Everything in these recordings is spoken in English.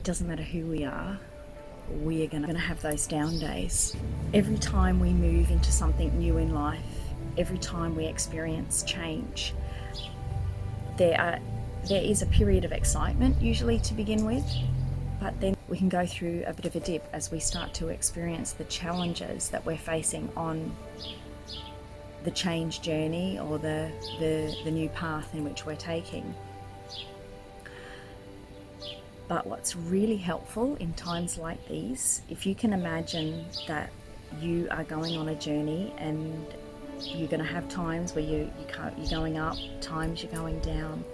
It doesn't matter who we are going to have those down days. Every time we move into something new in life, every time we experience change, there is a period of excitement usually to begin with, but then we can go through a bit of a dip as we start to experience the challenges that we're facing on the change journey or the new path in which we're taking. But what's really helpful in times like these, if you can imagine that you are going on a journey and you're going to have times where you're going up, times you're going down,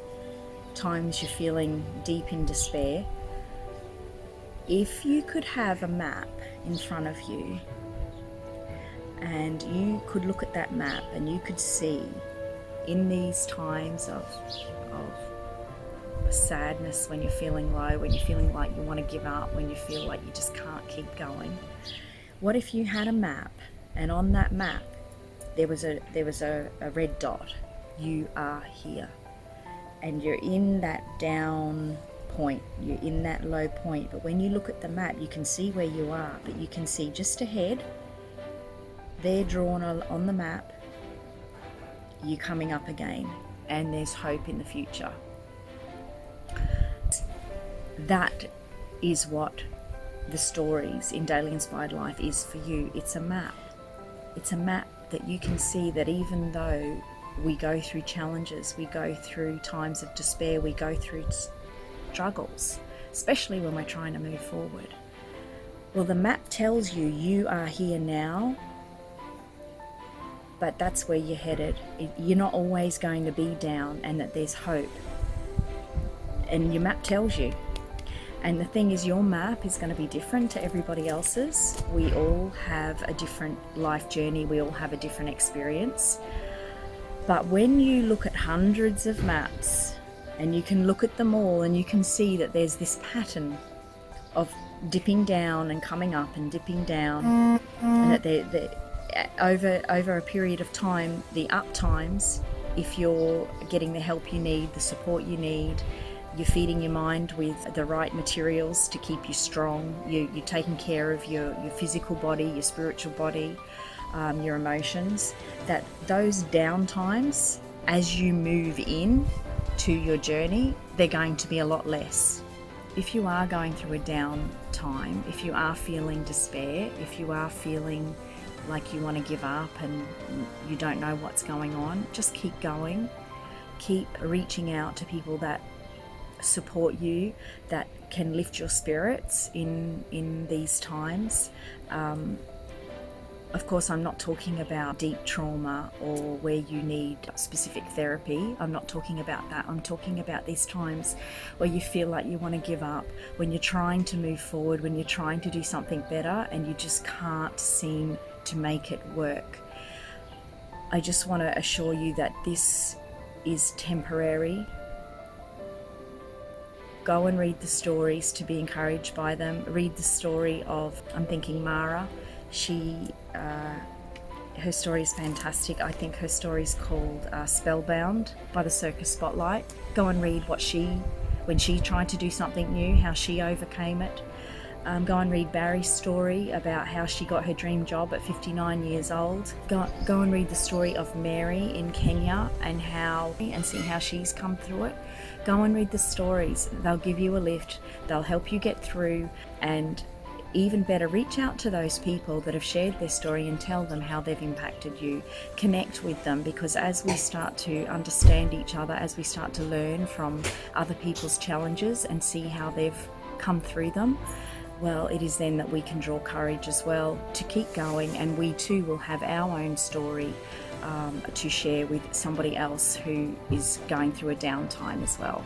times you're feeling deep in despair. If you could have a map in front of you and you could look at that map and you could see in these times of sadness, when you're feeling low, when you're feeling like you want to give up, when you feel like you just can't keep going, what if you had a map and on that map there was a red dot? You are here, and you're in that down point, you're in that low point, but when you look at the map you can see where you are, but you can see just ahead there, drawn on the map, you coming up again, and there's hope in the future. That is what the stories in Daily Inspired Life is for you. It's a map. It's a map that you can see that even though we go through challenges, we go through times of despair, we go through struggles, especially when we're trying to move forward. Well, the map tells you you are here now, but that's where you're headed. You're not always going to be down, and that there's hope. And your map tells you. And the thing is, your map is going to be different to everybody else's. We all have a different life journey. We all have a different experience. But when you look at hundreds of maps and you can look at them all and you can see that there's this pattern of dipping down and coming up and dipping down, and that over a period of time, the up times, if you're getting the help you need, the support you need, you're feeding your mind with the right materials to keep you strong, you're taking care of your physical body, your spiritual body, your emotions, that those down times, as you move in to your journey, they're going to be a lot less. If you are going through a down time, if you are feeling despair, if you are feeling like you want to give up and you don't know what's going on, just keep going. Keep reaching out to people that support you, that can lift your spirits in these times. Of course, I'm not talking about deep trauma or where you need specific therapy. I'm not talking about that. I'm talking about these times where you feel like you want to give up, when you're trying to move forward, when you're trying to do something better and you just can't seem to make it work. I just want to assure you that this is temporary. Go and read the stories to be encouraged by them. Read the story of, I'm thinking, Mara. Her story is fantastic. I think her story is called Spellbound by the Circus Spotlight. Go and read when she tried to do something new, how she overcame it. Go and read Barry's story about how she got her dream job at 59 years old. Go and read the story of Mary in Kenya and see how she's come through it. Go and read the stories. They'll give you a lift. They'll help you get through, and even better, reach out to those people that have shared their story and tell them how they've impacted you. Connect with them, because as we start to understand each other, as we start to learn from other people's challenges and see how they've come through them, well, it is then that we can draw courage as well to keep going, and we too will have our own story to share with somebody else who is going through a downtime as well.